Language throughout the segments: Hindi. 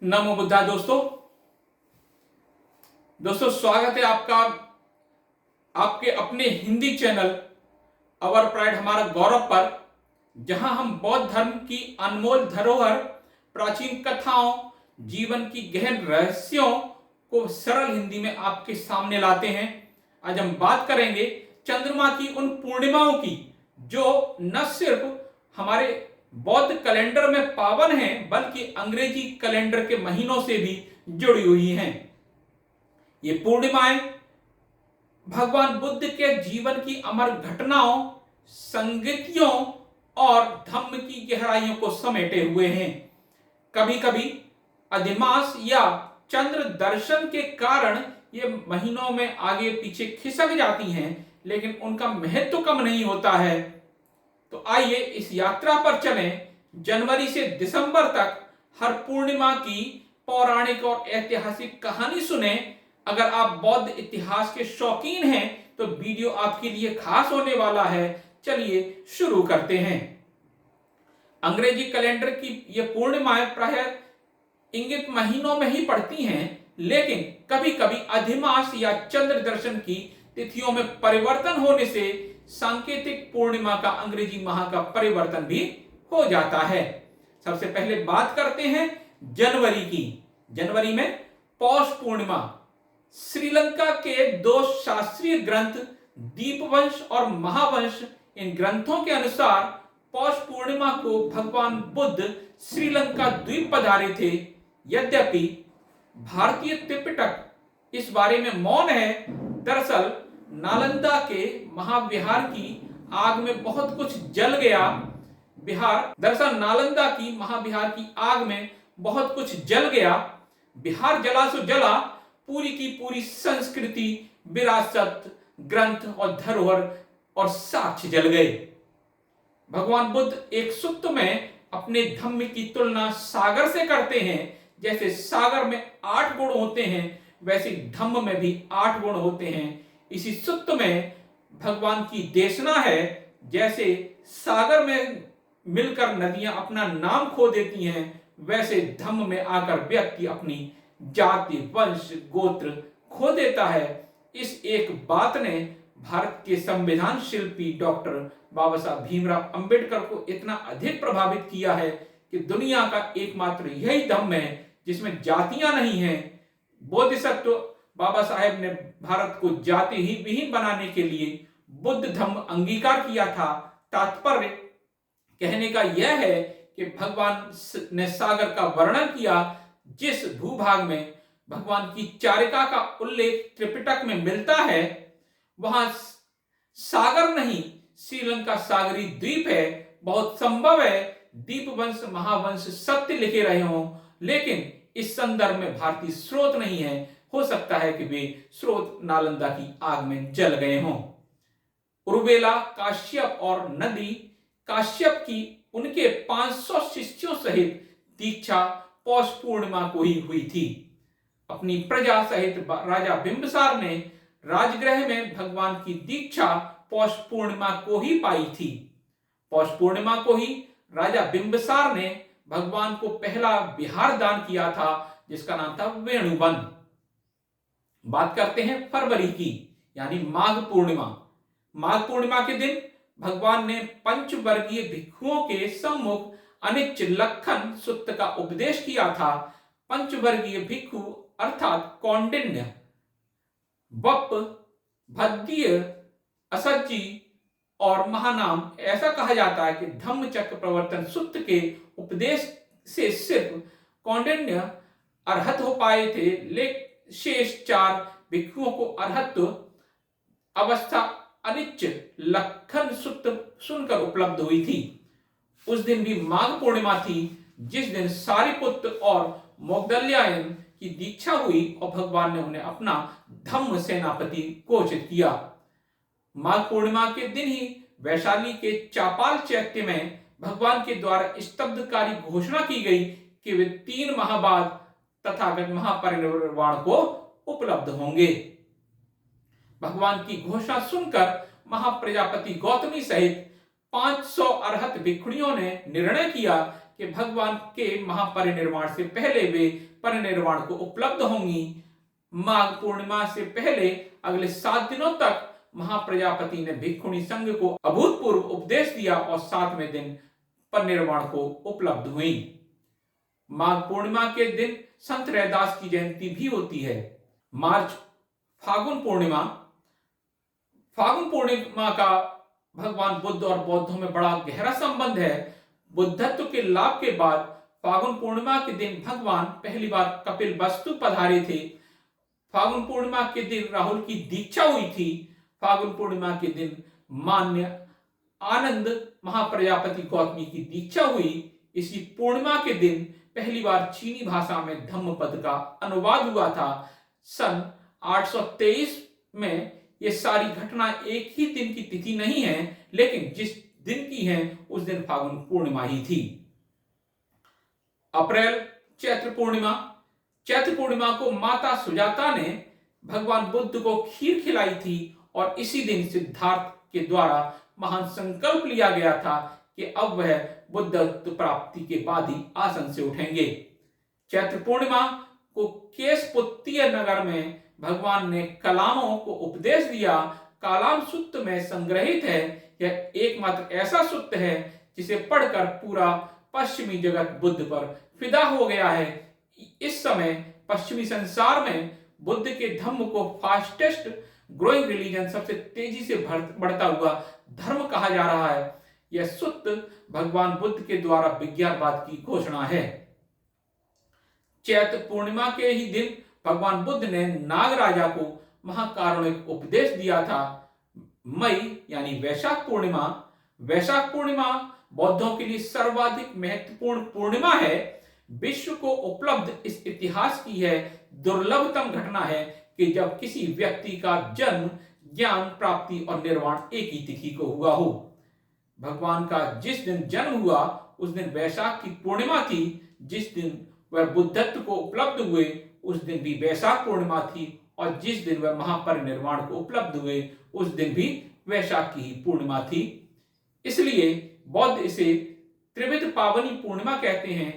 नमो बुद्धा। दोस्तों स्वागत है आपका आपके अपने हिंदी चैनल अवर प्राइड हमारा गौरव पर, जहां हम बौद्ध धर्म की अनमोल धरोहर, प्राचीन कथाओं, जीवन की गहन रहस्यों को सरल हिंदी में आपके सामने लाते हैं। आज हम बात करेंगे चंद्रमा की उन पूर्णिमाओं की जो न सिर्फ हमारे बौद्ध कैलेंडर में पावन हैं, बल्कि अंग्रेजी कैलेंडर के महीनों से भी जुड़ी हुई हैं। ये पूर्णिमाएं भगवान बुद्ध के जीवन की अमर घटनाओं, संगतियों और धम्म की गहराइयों को समेटे हुए हैं। कभी कभी अधिमास या चंद्र दर्शन के कारण ये महीनों में आगे पीछे खिसक जाती हैं, लेकिन उनका महत्व कम नहीं होता है। तो आइए इस यात्रा पर चलें। जनवरी से दिसंबर तक हर पूर्णिमा की पौराणिक और ऐतिहासिक कहानी सुने। अगर आप बौद्ध इतिहास के शौकीन हैं तो वीडियो आपके लिए खास होने वाला है। चलिए शुरू करते हैं। अंग्रेजी कैलेंडर की ये पूर्णिमाएं प्रायः इंगित महीनों में ही पड़ती हैं, लेकिन कभी कभी अधिमास या चंद्र दर्शन की तिथियों में परिवर्तन होने से सांकेतिक पूर्णिमा का अंग्रेजी माह का परिवर्तन भी हो जाता है। सबसे पहले बात करते हैं जनवरी की। जनवरी में पौष पूर्णिमा। श्रीलंका के दो शास्त्रीय ग्रंथ दीपवंश और महावंश, इन ग्रंथों के अनुसार पौष पूर्णिमा को भगवान बुद्ध श्रीलंका द्वीप पधारे थे। यद्यपि भारतीय त्रिपिटक इस बारे में मौन है। दरअसल नालंदा के महाविहार की आग में बहुत कुछ जल गया। नालंदा की महाविहार की आग में बहुत कुछ जल गया। बिहार जला सो जला। पूरी की पूरी संस्कृति, विरासत, ग्रंथ और धरोहर और साक्ष्य जल गए। भगवान बुद्ध एक सूक्त में अपने धम्म की तुलना सागर से करते हैं। जैसे सागर में 8 गुण होते हैं, वैसे धम्म में भी 8 गुण होते हैं। इसी सूक्त में भगवान की देशना है। जैसे सागर में मिलकर नदियां अपना नाम खो देती हैं, वैसे धम्म में आकर व्यक्ति अपनी जाति, वंश, गोत्र खो देता है। इस एक बात ने भारत के संविधान शिल्पी डॉक्टर बाबा साहब भीमराव अंबेडकर को इतना अधिक प्रभावित किया है कि दुनिया का एकमात्र यही धम्म है जिसमें जातियां नहीं हैं। बोधिसत्व बाबा साहेब ने भारत को जाति ही विहीन बनाने के लिए बुद्ध धम्म अंगीकार किया था। तात्पर्य कहने का यह है कि भगवान ने सागर का वर्णन किया। जिस भूभाग में भगवान की चारिका का उल्लेख त्रिपिटक में मिलता है, वहां सागर नहीं, श्रीलंका सागरी द्वीप है। बहुत संभव है दीपवंश, महावंश सत्य लिखे रहे हों, लेकिन इस संदर्भ में भारतीय स्रोत नहीं है। हो सकता है कि वे स्रोत नालंदा की आग में जल गए हों। उर्वेला, काश्यप और नदी काश्यप की उनके 500 शिष्यों सहित दीक्षा पौष पूर्णिमा को ही हुई थी। अपनी प्रजा सहित राजा बिंबिसार ने राजगृह में भगवान की दीक्षा पौष पूर्णिमा को ही पाई थी। पौष पूर्णिमा को ही राजा बिंबिसार ने भगवान को पहला विहार दान किया था, जिसका नाम था वेणुवन। बात करते हैं फरवरी की, यानी माघ पूर्णिमा। माघ पूर्णिमा के दिन भगवान ने पंचवर्गीय भिक्षुओं के सम्मुख अनिच लखन सुत्त का उपदेश किया था। पंचवर्गीय भिक्षु अर्थात कौंडिन्य, वप, भद्दीय, असज्जी और महानाम। ऐसा कहा जाता है कि धम्म चक्र प्रवर्तन सुत्त के उपदेश से सिर्फ कौंडिन्य अर्हत हो पाए थे, लेकिन शेष 4 भिक्षुओं को अर्हत अवस्था अनिच लखन सुत्त सुनकर उपलब्ध हुई थी। उस दिन भी माघ पूर्णिमा थी, जिस दिन सारिपुत्र और मोग्दल्यायन की दीक्षा हुई और भगवान ने उन्हें अपना धम्म सेनापति घोषित किया। माघ पूर्णिमा के दिन ही वैशाली के चापाल चैत्य में भगवान के द्वारा स्तब्धकारी घोषणा की गई कि वे 3 माह बाद तथागत महापरिनिर्वाण को उपलब्ध होंगे। भगवान की घोषणा सुनकर महाप्रजापति गौतमी सहित 500 अर्हत भिक्षुणियों ने निर्णय किया कि भगवान के महापरिनिर्वाण से पहले वे परिनिर्वाण को उपलब्ध होंगी। माघ पूर्णिमा से पहले अगले 7 दिनों तक महाप्रजापति ने भिक्षुणी संघ को अभूतपूर्व उपदेश दिया और 7वें दिन परिनिर्वाण को उपलब्ध हुई। माघ पूर्णिमा के दिन संत रैदास की जयंती भी होती है। मार्च फागुन पूर्णिमा का भगवान बुद्ध और बौद्धों में बड़ा गहरा संबंध है। बुद्धत्व के लाभ के बाद फागुन पूर्णिमा के दिन भगवान पहली बार कपिल वस्तु पधारे थे। फागुन पूर्णिमा के दिन राहुल की दीक्षा हुई थी। फागुन पूर्णिमा के दिन मान्य आनंद महाप्रजापति गौतमी की दीक्षा हुई। इसी पूर्णिमा के दिन पहली बार चीनी भाषा में धम्मपद का अनुवाद हुआ था। सन 823 में ये सारी घटना एक ही दिन की तिथि नहीं है, लेकिन जिस दिन की है उस दिन फागुन पूर्णिमा ही थी। अप्रैल चैत्र पूर्णिमा को माता सुजाता ने भगवान बुद्ध को खीर खिलाई थी और इसी दिन सिद्धार्थ के द्वारा महान संकल्प लिया गया था कि अब वह बुद्धत्व प्राप्ति के बाद ही आसन से उठेंगे। चैत्र पूर्णिमा को केशपुत्तीय नगर में भगवान ने कलामों को उपदेश दिया। कालाम सूक्त में संग्रहित है। यह एकमात्र ऐसा सूक्त है जिसे पढ़कर पूरा पश्चिमी जगत बुद्ध पर फिदा हो गया है। इस समय पश्चिमी संसार में बुद्ध के धम्म को फास्टेस्ट ग्रोइंग रिलीजन, सबसे तेजी से बढ़ता हुआ धर्म कहा जा रहा है। यह सूक्त भगवान बुद्ध के द्वारा विज्ञानवाद की घोषणा है। चैत्र पूर्णिमा के ही दिन भगवान बुद्ध ने नाग राजा को महाकारुणिक उपदेश दिया था। मई यानी वैशाख पूर्णिमा बौद्धों के लिए सर्वाधिक महत्वपूर्ण पूर्णिमा है। विश्व को उपलब्ध इस इतिहास की है दुर्लभतम घटना है कि जब किसी व्यक्ति का जन्म, ज्ञान प्राप्ति और निर्वाण एक ही तिथि को हुआ हो। भगवान का जिस दिन जन्म हुआ उस दिन वैशाख की पूर्णिमा थी। जिस दिन वह बुद्धत्व को उपलब्ध हुए उस दिन भी वैशाख पूर्णिमा थी और जिस दिन वह महापरिनिर्वाण को उपलब्ध हुए उस दिन भी वैशाख की ही पूर्णिमा थी। इसलिए बौद्ध इसे त्रिविध पावनी पूर्णिमा कहते हैं।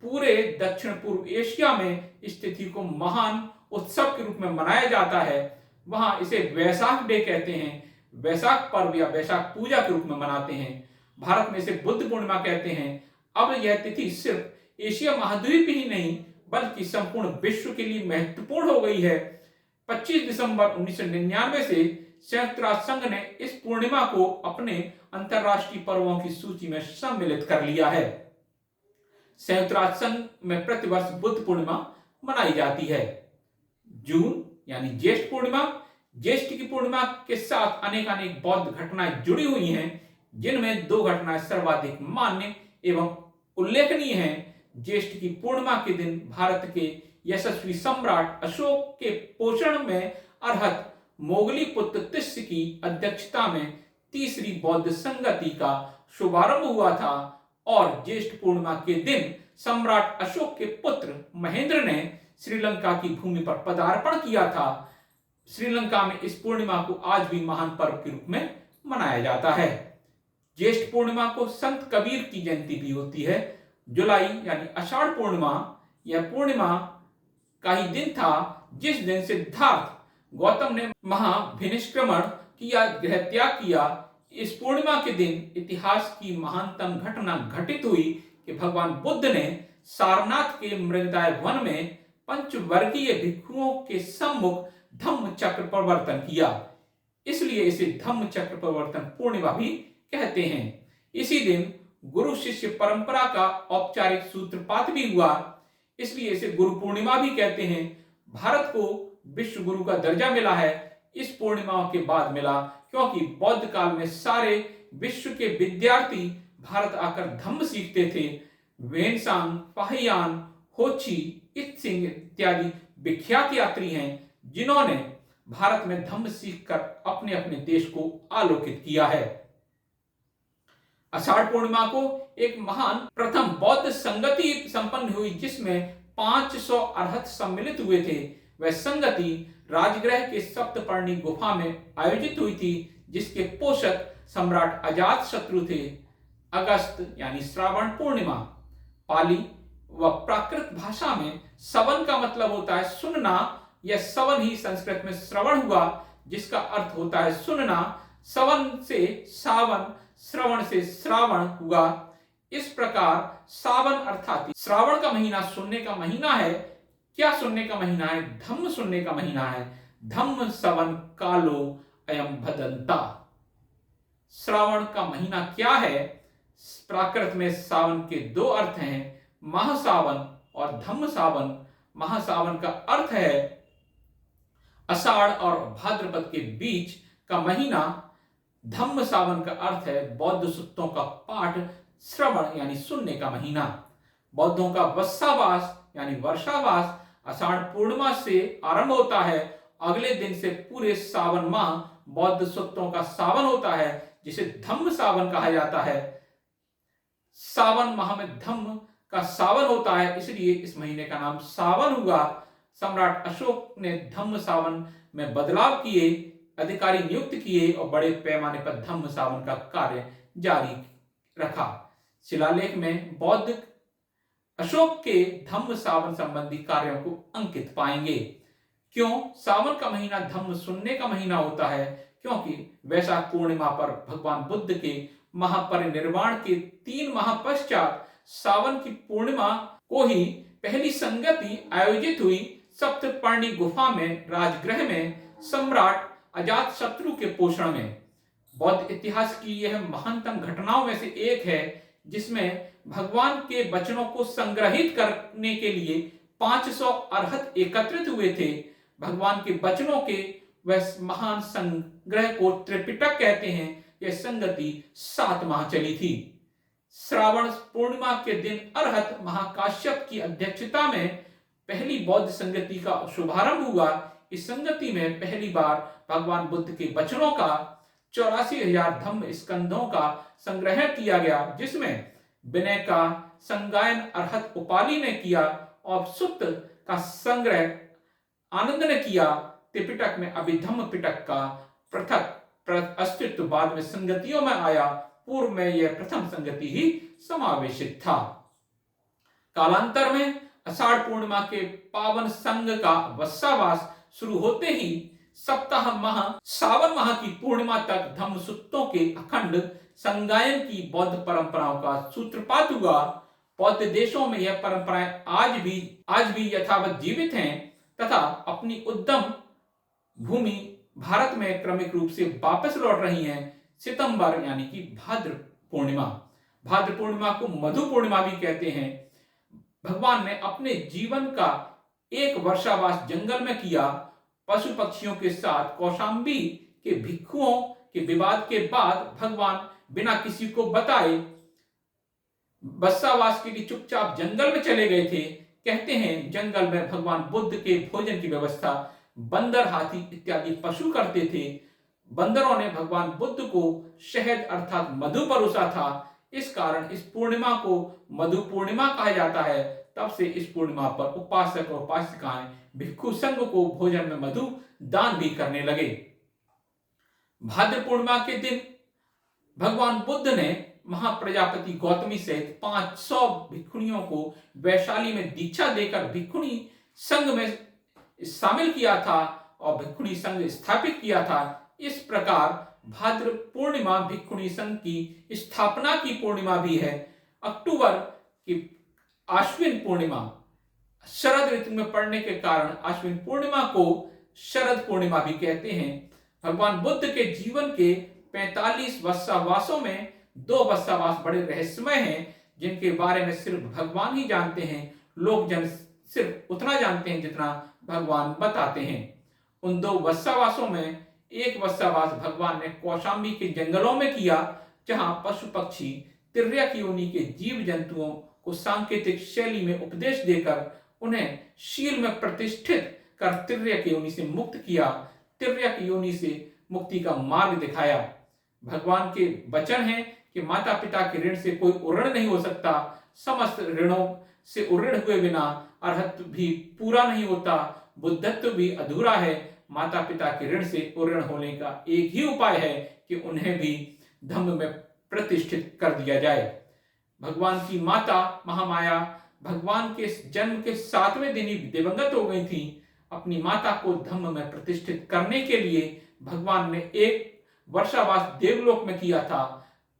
पूरे दक्षिण पूर्व एशिया में इस तिथि को महान उत्सव के रूप में मनाया जाता है। वहां इसे वैशाख डे कहते हैं, वैशाख पर्व या वैशाख पूजा के रूप में मनाते हैं। भारत में इसे बुद्ध पूर्णिमा कहते हैं। अब यह तिथि सिर्फ एशिया महाद्वीप ही नहीं बल्कि संपूर्ण विश्व के लिए महत्वपूर्ण हो गई है। 25 दिसंबर 1999 से संयुक्त राष्ट्र संघ ने इस पूर्णिमा को अपने अंतरराष्ट्रीय पर्वों की सूची में सम्मिलित कर लिया है। संयुक्त राष्ट्र संघ में प्रतिवर्ष बुद्ध पूर्णिमा मनाई जाती है। जून यानी ज्येष्ठ पूर्णिमा, ज्येष्ठ की पूर्णिमा के साथ अनेक बौद्ध घटनाएं जुड़ी हुई हैं, जिनमें 2 घटनाएं सर्वाधिक मान्य एवं उल्लेखनीय हैं। ज्येष्ठ की पूर्णिमा के दिन भारत के यशस्वी सम्राट अशोक के पोषण में अर्हत मोगली पुत्र तिस्य की अध्यक्षता में तीसरी बौद्ध संगति का शुभारंभ हुआ था और ज्येष्ठ पूर्णिमा के दिन सम्राट अशोक के पुत्र महेंद्र ने श्रीलंका की भूमि पर पदार्पण किया था। श्रीलंका में इस पूर्णिमा को आज भी महान पर्व के रूप में मनाया जाता है। ज्येष्ठ पूर्णिमा को संत कबीर की जयंती भी होती है। जुलाई यानी आषाढ़ पूर्णिमा, यह पूर्णिमा का ही दिन था जिस दिन सिद्धार्थ गौतम ने महाभिनिष्क्रमण किया, गृह त्याग किया। इस पूर्णिमा के दिन इतिहास की महानतम घटना घटित हुई कि भगवान बुद्ध ने सारनाथ के मृगदाय वन में पंचवर्गीय भिक्षुओं के सम्मुख धम्म चक्र प्रवर्तन किया। इसलिए इसे धम्म चक्र प्रवर्तन पूर्णिमा भी कहते हैं। इसी दिन गुरु शिष्य परंपरा का औपचारिक सूत्रपात भी हुआ, इसलिए इसे गुरु पूर्णिमा भी कहते हैं। भारत को विश्व गुरु का दर्जा मिला है इस पूर्णिमा के बाद मिला, क्योंकि बौद्ध काल में सारे विश्व के विद्यार्थी भारत आकर धम्म सीखते थे। वेनसांग, फाहियान, होची, इत्सिंग इत्यादि विख्यात यात्री हैं जिन्होंने भारत में धम्म सीखकर अपने अपने देश को आलोकित किया है। आषाढ़ पूर्णिमा को एक महान प्रथम बौद्ध संगति संपन्न हुई जिसमें 500 अर्हत सम्मिलित हुए थे। वह संगति राजगृह के सप्तपर्णी गुफा में आयोजित हुई थी, जिसके पोषक सम्राट अजात शत्रु थे। अगस्त यानी श्रावण पूर्णिमा, पाली व प्राकृत भाषा में सवन का मतलब होता है सुनना। यह सवन ही संस्कृत में श्रवण हुआ, जिसका अर्थ होता है सुनना। सवन से सावन, श्रवण से श्रावण हुआ। इस प्रकार सावन अर्थात श्रावण का महीना सुनने का महीना है। क्या सुनने का महीना है? धम्म सुनने का महीना है। धम्म सवन कालो अयम भदंता। श्रावण का महीना क्या है? प्राकृत में सावन के दो अर्थ हैं, महासावन और धम्म सावन। महासावन का अर्थ है आषाढ़ और भाद्रपद के बीच का महीना। धम्म सावन का अर्थ है बौद्ध सूक्तों का पाठ, श्रवण यानी सुनने का महीना। बौद्धों का वस्सावास यानी वर्षावास आषाढ़ पूर्णिमा से आरंभ होता है। अगले दिन से पूरे सावन माह बौद्ध सूक्तों का सावन होता है, जिसे धम्म सावन कहा जाता है। सावन माह में धम्म का सावन होता है, इसलिए इस महीने का नाम सावन हुआ। सम्राट अशोक ने धम्म सावन में बदलाव किए, अधिकारी नियुक्त किए और बड़े पैमाने पर धम्म सावन का कार्य जारी रखा। शिलालेख में बौद्ध अशोक के धम्म सावन संबंधी कार्यों को अंकित पाएंगे। क्यों सावन का महीना धम्म सुनने का महीना होता है? क्योंकि वैशाख पूर्णिमा पर भगवान बुद्ध के महापरिनिर्वाण के 3 माह पश्चात सावन की पूर्णिमा को ही पहली संगति आयोजित हुई। सप्तपर्णी गुफा में राजगृह में सम्राट अजातशत्रु के पोषण में। बौद्ध इतिहास की यह महानतम घटनाओं में से एक है, जिसमें भगवान के वचनों को संग्रहित करने के लिए 500 अरहत एकत्रित हुए थे। भगवान के वचनों के वह महान संग्रह को त्रिपिटक कहते हैं। यह संगति 7 माह चली थी। श्रावण पूर्णिमा के दिन अरहत महाकाश्यप की अध्यक्षता में पहली बौद्ध संगति का शुभारंभ हुआ। इस संगति में पहली बार भगवान बुद्ध के वचनों का 84,000 धम्म स्कंधों का संग्रह किया गया, जिसमें विनय का संगायन अरहत उपाली ने किया और सुत्त का संग्रह आनंद ने किया। त्रिपिटक में अभिधम्म पिटक का पृथक अस्तित्व बाद में संगतियों में आया। पूर्व में यह प्रथम संगति ही समावेशित था। कालांतर में आषाढ़ पूर्णिमा के पावन संघ का वस्सावास शुरू होते ही सप्ताह माह सावन माह की पूर्णिमा तक धम्म सूक्तों के अखंड संगायन की बौद्ध परंपराओं का सूत्रपात हुआ। बौद्ध देशों में यह परंपराएं आज भी यथावत जीवित हैं तथा अपनी उद्गम भूमि भारत में क्रमिक रूप से वापस लौट रही हैं। सितंबर यानी कि भाद्र पूर्णिमा को मधु पूर्णिमा भी कहते हैं। भगवान ने अपने जीवन का एक वर्षावास जंगल में किया। पशु पक्षियों के साथ कौशांबी के भिक्षुओं के विवाद के बाद भगवान बिना किसी को बताए बस्सावास के लिए चुपचाप जंगल में चले गए थे। कहते हैं जंगल में भगवान बुद्ध के भोजन की व्यवस्था बंदर, हाथी इत्यादि पशु करते थे। बंदरों ने भगवान बुद्ध को शहद अर्थात मधु परोसा था। इस कारण इस पूर्णिमा को मधु पूर्णिमा कहा जाता है। तब से इस पूर्णिमा पर उपासक और उपासिकाएं भिक्षु संघ को भोजन में मधु दान भी करने लगे। भाद्र पूर्णिमा के दिन भगवान बुद्ध ने महाप्रजापति गौतमी सहित 500 भिक्षुणियों को वैशाली में दीक्षा देकर भिक्षुणी संघ में शामिल किया था और भिक्षुणी संघ स्थापित किया था। इस प्रकार भाद्र पूर्णिमा भिक्षुणी संघ की स्थापना की पूर्णिमा भी है। अक्टूबर की आश्विन पूर्णिमा शरद ऋतु में पड़ने के कारण आश्विन पूर्णिमा को शरद पूर्णिमा भी कहते हैं। भगवान बुद्ध के जीवन के 45 वस्सावासों में 2 वस्सावास बड़े रहस्यमय हैं, जिनके बारे में सिर्फ भगवान ही जानते हैं। लोग जन सिर्फ उतना जानते हैं जितना भगवान बताते हैं। उन 2 वस्सावासों में एक वस्सावास भगवान ने कौशांबी के जंगलों में किया, जहां पशु पक्षी तिर्यक योनि के जीव जंतुओं को सांकेतिक शैली में उपदेश देकर उन्हें शील में प्रतिष्ठित कर तिर्यक योनि से मुक्त किया। तिर्यक योनि से मुक्ति का मार्ग दिखाया। भगवान के वचन हैं कि माता पिता के ऋण से कोई उऋण नहीं हो सकता। समस्त ऋणों से उऋण हुए बिना अरहत भी पूरा नहीं होता, बुद्धत्व भी अधूरा है। माता पिता के ऋण से उऋण होने का एक ही उपाय है कि उन्हें भी धम्म में प्रतिष्ठित कर दिया जाए। भगवान की माता महामाया भगवान के जन्म के 7वें दिन ही दिवंगत हो गई थी। अपनी माता को धम्म में प्रतिष्ठित करने के लिए भगवान ने एक वर्षावास देवलोक में किया था,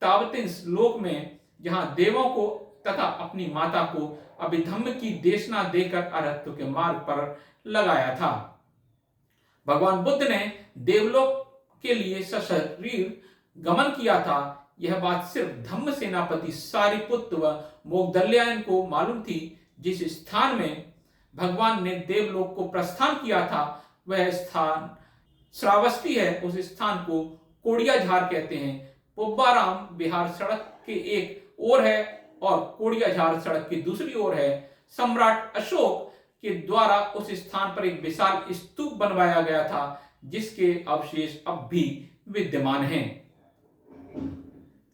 तावतिंस लोक में, जहां देवों को तथा अपनी माता को अभिधम्म की देशना देकर अरहत्व के मार्ग पर लगाया था। भगवान बुद्ध ने देवलोक के लिए सशरीर गमन किया था। यह बात सिर्फ धम्म सेनापति सारिपुत्र व मोगदल्यायन को मालूम थी। जिस स्थान में भगवान ने देवलोक को प्रस्थान किया था वह स्थान श्रावस्ती है। उस स्थान को कोड़ियाझार कहते हैं। पुब्बाराम बिहार सड़क के एक ओर है और कोड़ियाझार सड़क की दूसरी ओर है। सम्राट अशोक के द्वारा उस स्थान पर एक विशाल स्तूप बनवाया गया था, जिसके अवशेष अब भी विद्यमान हैं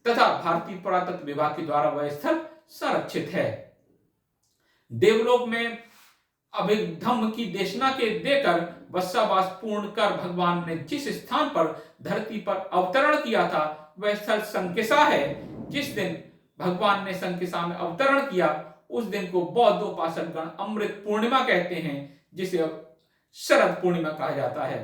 तथा भारतीय पुरातत्व विभाग के द्वारा वह स्थल संरक्षित है। देवलोक में अभिधम्म की देशना के देकर वत्सावास पूर्ण कर भगवान ने जिस स्थान पर धरती पर अवतरण किया था वह स्थल संकिसा है। जिस दिन भगवान ने संकिसा में अवतरण किया उस दिन को बौद्ध उपासक गण अमृत पूर्णिमा कहते हैं, जिसे शरद पूर्णिमा कहा जाता है।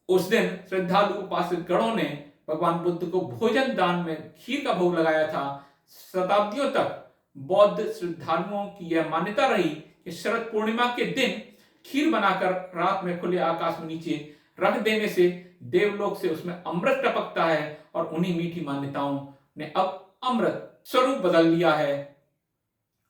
उस दिन श्रद्धालु उपासक गणों ने भगवान बुद्ध को भोजन दान में खीर का भोग लगाया था। शताब्दियों तक बौद्ध श्रद्धालुओं की यह मान्यता रही कि शरद पूर्णिमा के दिन खीर बनाकर रात में खुले आकाश में नीचे रख देने से देवलोक से उसमें अमृत टपकता है और उन्हीं मीठी मान्यताओं ने अब अमृत स्वरूप बदल लिया है।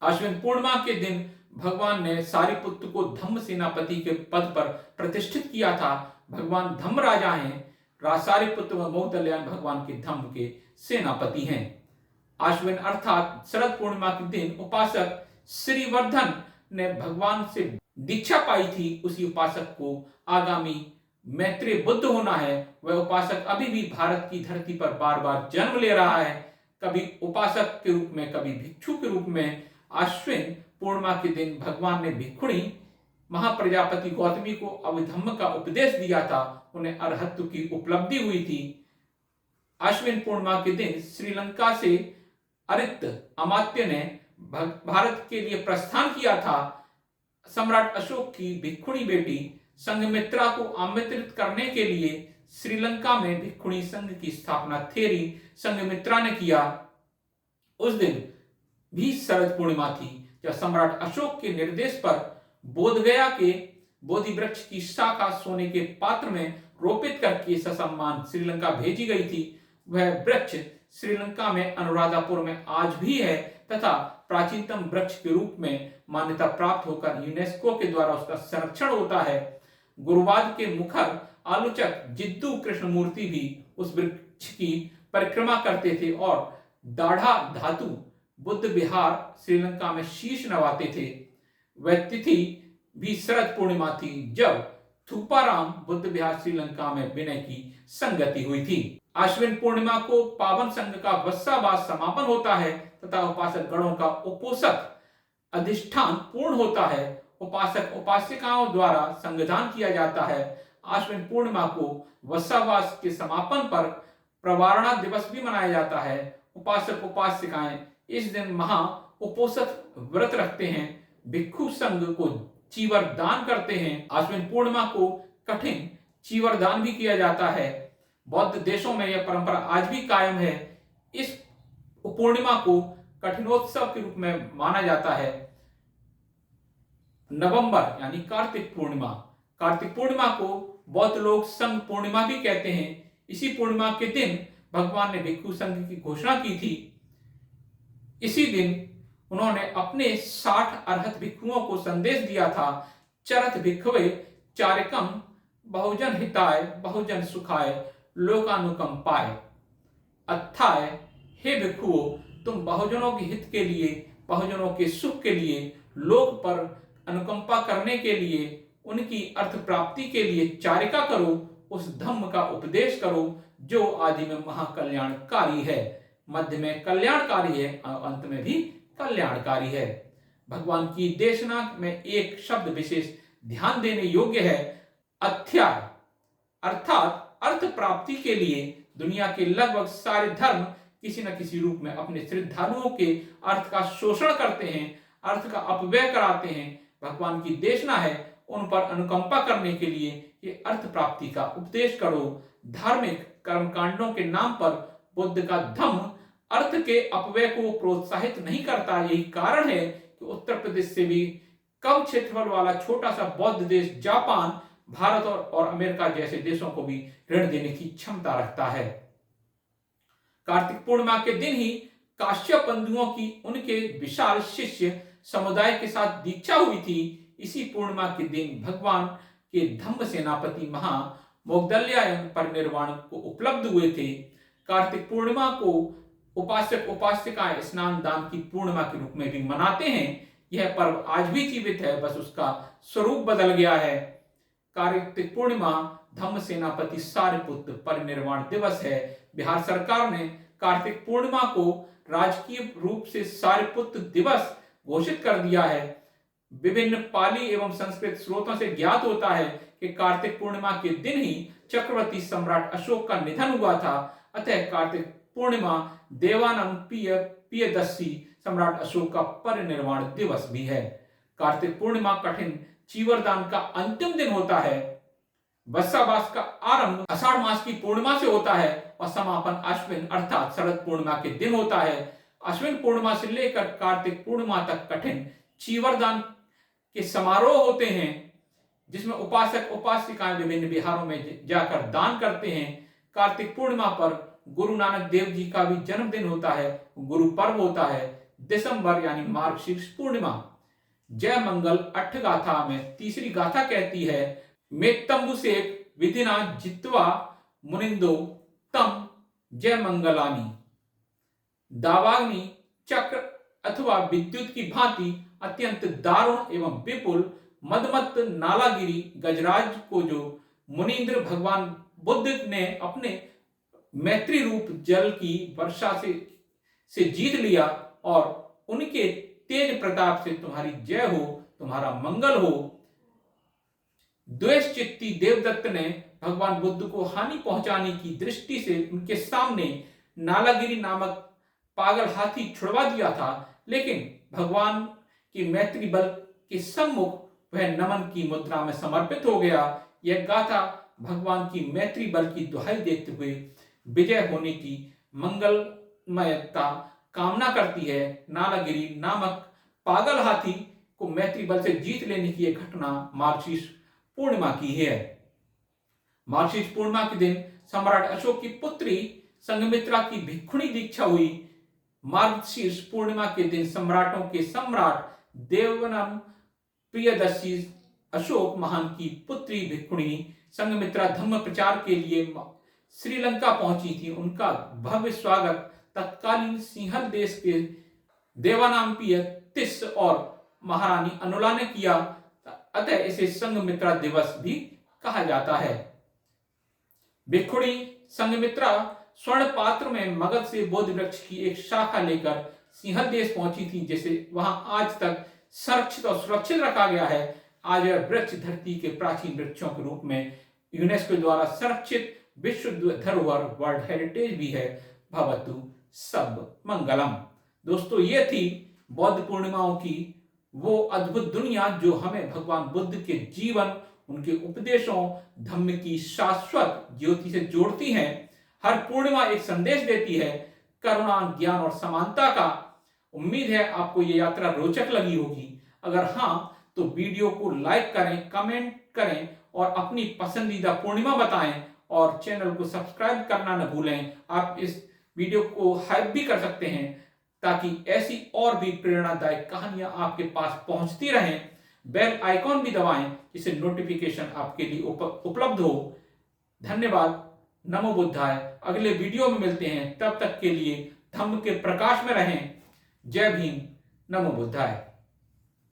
आश्विन पूर्णिमा के दिन भगवान ने सारिपुत्र को धम्म सेनापति के पद पर प्रतिष्ठित किया था। भगवान धम्म राजा हैं। सारिपुत्र व मोगदल्यायन भगवान के धम्म के सेनापति हैं। आश्विन अर्थात शरद पूर्णिमा के दिन उपासक श्रीवर्धन ने भगवान से दीक्षा पाई थी। उसी उपासक को आगामी मैत्रेय बुद्ध होना है। वह उपासक अभी भी भारत की धरती पर बार बार जन्म ले रहा है, कभी उपासक के रूप में, कभी भिक्षु के रूप में। आश्विन पूर्णिमा के दिन भगवान ने भिक्षुणी महाप्रजापति गौतमी को अभिधम्म का उपदेश दिया था। उन्हें अरहत्व की उपलब्धि हुई थी। आश्विन पूर्णिमा के दिन श्रीलंका से अरित अमात्य ने भारत के लिए प्रस्थान किया था। सम्राट अशोक की भिक्षुणी बेटी संघमित्रा को आमंत्रित करने के लिए श्रीलंका में भिक्षुणी संघ की स्थापना थेरी संघमित्रा ने किया। उस दिन भी शरद पूर्णिमा थी जब सम्राट अशोक के निर्देश पर बोधगया के बोधि वृक्ष की शाखा सोने के पात्र में रोपित करके ससम्मान श्रीलंका भेजी गई थी। वह वृक्ष श्रीलंका में अनुराधापुर में आज भी है तथा प्राचीनतम वृक्ष के रूप में मान्यता प्राप्त होकर यूनेस्को के द्वारा उसका संरक्षण होता है। गुरुवाद के मुखर आलोचक जिद्दू कृष्णमूर्ति भी उस वृक्ष की परिक्रमा करते थे और दाढ़ा धातु बुद्ध विहार श्रीलंका में शीश नवाते थे। वह तिथि भी शरद पूर्णिमा थी जब थूपाराम बुद्ध विहार श्रीलंका में विनय की संगति हुई थी। आश्विन पूर्णिमा को पावन संघ का वत्सावास समापन होता है तथा उपासक गणों का उपोषक अधिष्ठान पूर्ण होता है। उपासक उपासिकाओं द्वारा संगदान किया जाता है। आश्विन पूर्णिमा को वत्सावास के समापन पर प्रवारणा दिवस भी मनाया जाता है। उपासक उपासिकाएं इस दिन महा उपोषक व्रत रखते हैं, भिक्षु संघ को चीवर दान करते हैं। आश्विन पूर्णिमा को कठिन चीवर दान भी किया जाता है। बौद्ध देशों में यह परंपरा आज भी कायम है। इस पूर्णिमा को कठिनोत्सव के रूप में माना जाता है। नवंबर यानी कार्तिक पूर्णिमा, कार्तिक पूर्णिमा को बौद्ध लोग संघ पूर्णिमा भी कहते हैं। इसी पूर्णिमा के दिन भगवान ने भिक्षु संघ की घोषणा की थी। इसी दिन उन्होंने अपने 60 अरहत भिक्षुओं को संदेश दिया था। चरत भिक्षवे चारिकम बहुजन हिताय बहुजन सुखाय लोकानुकंपाय। अथाय हे भिक्षुओं, तुम बहुजनों के हित के लिए, बहुजनों के सुख के लिए, लोक पर अनुकंपा करने के लिए, उनकी अर्थ प्राप्ति के लिए चारिका करो, उस धम्म का उपदेश करो जो आदि में महाकल्याणकारी है, मध्य में कल्याणकारी है और अंत में भी कल्याणकारी है। भगवान की देशना में एक शब्द विशेष ध्यान देने योग्य है, अथ्याय, अर्थात अर्थ प्राप्ति के लिए दुनिया के लगभग सारे धर्म किसी न किसी रूप में अपने श्रद्धालुओं के अर्थ का शोषण करते हैं, अर्थ का अपव्यय कराते हैं। भगवान की देशना है उन पर अनुकंपा करने के लिए कि अर्थ प्राप्ति का उपदेश करो। धार्मिक कर्मकांडों के नाम पर बुद्ध का धम्म अर्थ के अपव्यय को प्रोत्साहित नहीं करता। यही कारण है कि उत्तर प्रदेश से भी कम क्षेत्रफल वाला छोटा सा बौद्ध देश जापान भारत और अमेरिका जैसे देशों को भी ऋण देने की क्षमता रखता है। कार्तिक पूर्णिमा के दिन ही काश्यप बंधुओं की उनके विशाल शिष्य समुदाय के साथ दीक्षा हुई थी। इसी पूर्णिमा के दिन भगवान के धम्म सेनापति महा मोग्दल्यायन परिनिर्वाण को उपलब्ध हुए थे। कार्तिक पूर्णिमा को उपासक उपासिकाएं स्नान दान की पूर्णिमा के रूप में भी मनाते हैं। यह पर्व आज भी जीवित है, बस उसका स्वरूप बदल गया है। कार्तिक पूर्णिमा धम्म सेनापति सारिपुत्र परिनिर्वाण दिवस है। बिहार सरकार ने कार्तिक पूर्णिमा को राजकीय रूप से सारिपुत्र दिवस घोषित कर दिया है। विभिन्न पाली एवं संस्कृत स्रोतों से ज्ञात होता है कि कार्तिक पूर्णिमा के दिन ही चक्रवर्ती सम्राट अशोक का निधन हुआ था। अतः कार्तिक पूर्णिमा देवानंपियदस्सी सम्राट अशोक का परिनिर्वाण दिवस भी है। कार्तिक पूर्णिमा कठिन चीवरदान का अंतिम दिन होता है। वत्सावास का आरंभ आषाढ़ मास की पूर्णिमा से होता है और समापन अश्विन अर्थात शरद पूर्णिमा के दिन होता है। अश्विन पूर्णिमा से लेकर कार्तिक पूर्णिमा तक कठिन चीवरदान के समारोह होते हैं, जिसमें उपासक उपासिकाएं विभिन्न विहारों में जाकर दान करते हैं। कार्तिक पूर्णिमा पर गुरु नानक देव जी का भी जन्मदिन होता है, गुरु पर्व होता है। दिसंबर यानी मार्गशीर्ष पूर्णिमा। जय मंगल अट्ठ गाथा में तीसरी गाथा कहती है, मेत्तंबुसेक विधिना जित्वा मुनिंदो तम जय मंगलानी। दावाग्नि चक्र अथवा विद्युत की भांति अत्यंत दारुण एवं विपुल मदमत्त नालागिरी गजराज को जो मुनीन्द्र भगवान बुद्ध ने अपने मैत्री रूप जल की वर्षा से जीत लिया और उनके तेज प्रताप से तुम्हारी जय हो, तुम्हारा मंगल हो। द्वेष चित्ती देवदत्त ने भगवान बुद्ध को हानि पहुंचाने की दृष्टि से उनके सामने नालागिरी नामक पागल हाथी छुड़वा दिया था, लेकिन भगवान की मैत्री बल के सम्मुख वह नमन की मुद्रा में समर्पित हो गया। यह गाथा भगवान की मैत्री बल की दुहाई देते हुए विजय होने की मंगलमयता कामना करती है। नालागिरी नामक पागल हाथी को मैत्री बल से जीत लेने की यह घटना मार्गशीर्ष पूर्णिमा की है। मार्गशीर्ष पूर्णिमा के दिन सम्राट अशोक की पुत्री संघमित्रा की भिक्षुणी दीक्षा हुई। मार्गशीर्ष पूर्णिमा के दिन सम्राटों के सम्राट देवनम प्रियदर्शी अशोक महान की पुत्री भिक्षुणी संघमित्रा धम्म प्रचार के लिए श्रीलंका पहुंची थी। उनका भव्य स्वागत तत्कालीन सिंहल देश के देवानांपिय तिस और महारानी अनुला ने किया, अतः इसे संघमित्रा दिवस भी कहा जाता है। भिक्षुणी संघमित्रा स्वर्ण पात्र में मगध से बोधि वृक्ष की एक शाखा लेकर सिंहल देश पहुंची थी, जिसे वहां आज तक संरक्षित और सुरक्षित रखा गया है। आज यह वृक्ष धरती के प्राचीन वृक्षों के रूप में यूनेस्को द्वारा संरक्षित विश्व धरोहर वर्ल्ड हेरिटेज भी है। भवतु सब मंगलम। दोस्तों, ये थी बौद्ध पूर्णिमाओं की वो अद्भुत दुनिया जो हमें भगवान बुद्ध के जीवन, उनके उपदेशों, धम्म की शाश्वत ज्योति से जोड़ती हैं। हर पूर्णिमा एक संदेश देती है, करुणा, ज्ञान और समानता का। उम्मीद है आपको ये यात्रा रोचक लगी होगी। अगर हाँ, तो वीडियो को लाइक करें, कमेंट करें और अपनी पसंदीदा पूर्णिमा बताएं और चैनल को सब्सक्राइब करना न भूलें। आप इस वीडियो को हाइप भी कर सकते हैं ताकि ऐसी और भी प्रेरणादायक कहानियां आपके पास पहुंचती रहें। बेल आइकॉन भी दबाएं जिससे नोटिफिकेशन आपके लिए उपलब्ध हो। धन्यवाद। नमो बुद्धाय। अगले वीडियो में मिलते हैं, तब तक के लिए धम्म के प्रकाश में रहें। जय भीम। नमो बुद्धाय।